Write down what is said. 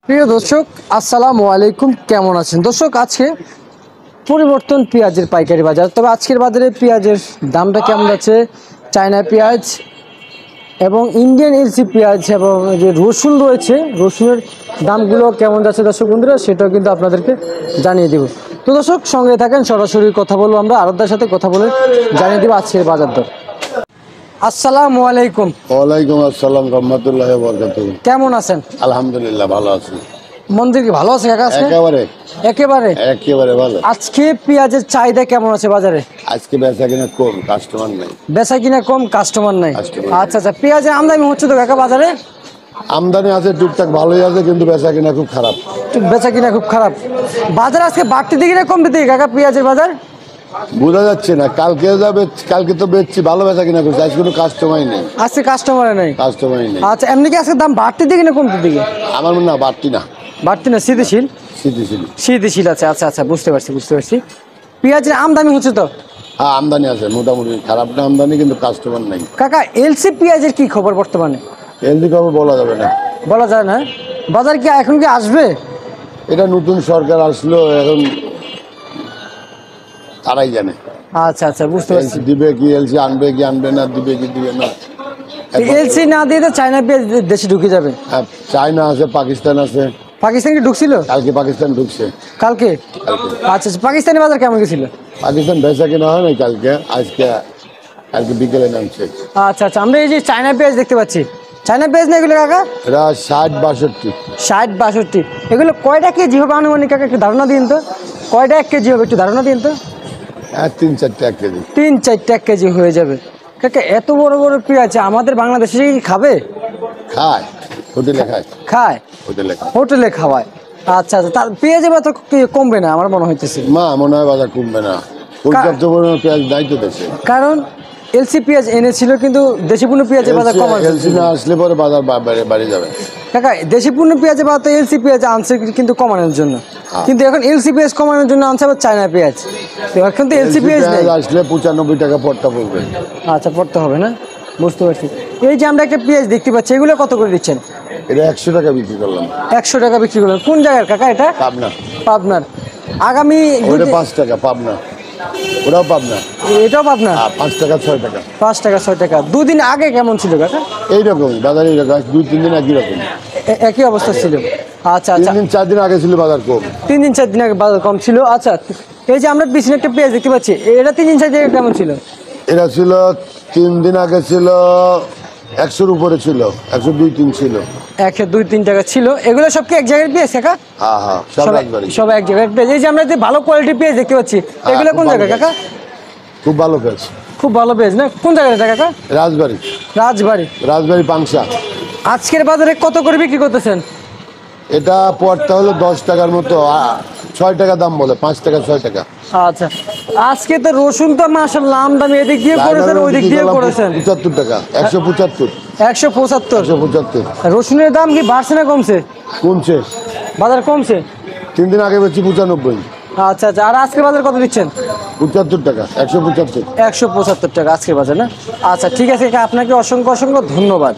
প্রিয় দর্শক আসসালামু আলাইকুম, কেমন আছেন দর্শক? আজকে পরিবর্তন পেঁয়াজের পাইকারি বাজার। তবে আজকের বাজারে পেঁয়াজের দামটা কেমন যাচ্ছে, চায়না পেঁয়াজ এবং ইন্ডিয়ান এলসি পেঁয়াজ এবং যে রসুন রয়েছে, রসুনের দামগুলো কেমন যাচ্ছে দর্শক বন্ধুরা, সেটাও কিন্তু আপনাদেরকে জানিয়ে দেব। তো দর্শক সঙ্গে থাকেন, সরাসরি কথা বলবো, আমরা আরবদার সাথে কথা বলে জানিয়ে দেবো আজকের বাজার দর। আসসালামু আলাইকুম। ওয়ালাইকুম আসসালাম রহমতুল্লাহ বরকাতুহু। কেমন আছেন? আলহামদুলিল্লাহ ভালো আছি। মন্দির কি ভালো আছে কাকা? আজকে একেবারে একেবারে একেবারে ভালো। আজকে পেঁয়াজের চাহিদা কেমন আছে বাজারে? আজকে বেচা কিনা কম, কাস্টমার নাই। বেচা কিনা কম, কাস্টমার নাই। Customer আচ্ছা আচ্ছা, পেঁয়াজের আমদানি হচ্ছে তো কাকা বাজারে? আমদানি আছে টুকটাক, ভালোই আছে, কিন্তু বেচা কিনা খুব খারাপ। বেচা কিনা খুব খারাপ। বাজার আজকে বাড়তি দিকে না কমতে দিকে কাকা পেঁয়াজের বাজার? বোঝা যাচ্ছে না। কালকে যাবে, কালকে তো বেচছি, ভালো বেচা কিনা করছি। আজকে কোনো কাস্টমারই নেই, আজকে কাস্টমারে নাই। কাস্টমারই নেই। আচ্ছা, এমনি কি আজকে দাম বাড়তি দিকে না কমতে দিকে? আমার মনে হয় বাড়তি না, বাড়তি না, স্থিতিশীল। স্থিতিশীল। স্থিতিশীল আছে। আচ্ছা আচ্ছা, বুঝতে পারছি। পেঁয়াজের আমদানি হচ্ছে তো হ্যাঁ, আমদানি আছে মোটামুটি, খারাপ না আমদানি, কিন্তু কাস্টমার নাই। কাকা, এলসি পেঁয়াজের কি খবর বর্তমানে? এলদি খবর বলা যাবে না, বলা যায় না। বাজার কি এখন কি আসবে? এটা নতুন সরকার আসলো, এখন তারাই জানে। আচ্ছা আচ্ছা, বুঝতে পারছি। এলসি দিবে কি, এলসি আনবে কি আনবে না, দিবে কি দিবে না। এলসি না দিয়ে তো চায়না পেঁয়াজ দেশে ঢুকে যাবে। হ্যাঁ, চায়না আছে, পাকিস্তান আছে। পাকিস্তান কি ঢুকছিল কালকে পাকিস্তান ঢুকছে। কালকে? আচ্ছা, পাকিস্তানি বাজার কেমন গেছিল? পাকিস্তান বেচা কিনা হয় নাই কালকে, কালকে বিকেলে নামছে। আচ্ছা আচ্ছা, আমরা এই যে চায়না পেঁয়াজ দেখতে পাচ্ছি, চায়না পেঁয়াজ না এগুলো কাকা? এরা 60-62। 60-62। এগুলো কয়টা কেজি হবে আনুমানিক কাকা, একটু ধারণা দিন তো। কয়টা 1 কেজি হবে, একটু ধারণা দিন তো। হ্যাঁ, 3-4 এক কেজি। 3-4 কেজি হয়ে যাবে কাকা। এত বড় বড় পেঁয়াজ আমাদের বাংলাদেশে কি খাবে? খায়, হোটেলে খায়। খায়, হোটেলে খায়। হোটেলে খাওয়ায়। আচ্ছা আচ্ছা, তার পেঁয়াজের বাজার কমবে না আমার মনে হইতেছে। মনে হয় বাজার কমবে না। পর্যাপ্ত পরিমাণ পেঁয়াজ নাই তো দেশে। কারণ এলসি পেঁয়াজ এনেছিল, কিন্তু দেশি পণ্য পেঁয়াজের বাজার কম আছে। এলসি না আসলে পরে বাজার বাড়ি যাবে। কাকা, দেশি পণ্য পেঁয়াজের বাজার তো এলসি পেঁয়াজ আনছে কিন্তু কমানোর জন্য, কিন্তু এখন এলসি পেঁয়াজ কমানোর জন্য আনছে আবার চায়না পেঁয়াজ। তো এখন তো এলসি পেঁয়াজ নেই। আসলে 95 টাকা পড়তা পড়বে। আচ্ছা, পড়তে হবে না, বুঝতে পারছি। এই যে আমরা একটা পেঁয়াজ দেখতে পাচ্ছি, এগুলো কত করে দিচ্ছেন? এটা 100 টাকা বিক্রি করলাম। 100 টাকা বিক্রি করলেন। কোন জায়গার কাকা এটা? পাবনা। পাবনার। আগামী ওটা 5 টাকা পাবনা, ওটাও পাবনা। এটাও পাবনা। 5 টাকা 6 টাকা। 5 টাকা 6 টাকা। দুদিন আগে কেমন ছিল কাকা? এইরকমই বাজার, এইরকম 2-3 দিন একই রকম। একই অবস্থা ছিল। আচ্ছা আচ্ছা, 3-4 দিন আগে ছিল বাজার কম। 3-4 দিন আগে বাজার কম ছিল। আচ্ছা, এই যে আমরা পিছনে একটা পেঁয়াজ দেখতে পাচ্ছি, এটা 3-4 দিন আগে কেমন ছিল? এটা ছিল 3 দিন আগে ছিল 100-র উপরে ছিল, 102-3 ছিল। 102-3 টাকা ছিল। এগুলো সব কি এক জায়গায় পেঁয়াজ কাকা? হ্যাঁ, সব একবারই। সব এক জায়গায় পেঁয়াজ। এই যে আমরা যে ভালো কোয়ালিটির পেঁয়াজ দেখতে পাচ্ছি, এগুলো কোন জায়গায় কাকা? খুব ভালো পেঁয়াজ। খুব ভালো পেঁয়াজ না? কোন জায়গায় এটা কাকা? রাজবাড়ি। রাজবাড়ি পাংশা। আজকের বাজারে কত করে বিক্রি করতেছেন? এটা পড়তে হলো 10 টাকার মতো, 6 টাকা দাম বলে, 5 টাকা 6 টাকা। আচ্ছা, আজকে তো রসুন তো মাশাআল্লাহ আমদানি এদিক দিয়ে করেছেন, ওই দিক দিয়ে করেছেন। 75 টাকা, 175। 175। রসুনের দাম কি বাড়ছে না কমছে? কমছে, বাজার কমছে। 3 দিন আগে বেশি 95। আচ্ছা আচ্ছা, আর আজকের বাজার কত দিচ্ছেন? 75 টাকা, 175। 175 টাকা আজকের বাজার না? আচ্ছা, ঠিক আছে কাকা, আপনাকে অসংখ্য ধন্যবাদ।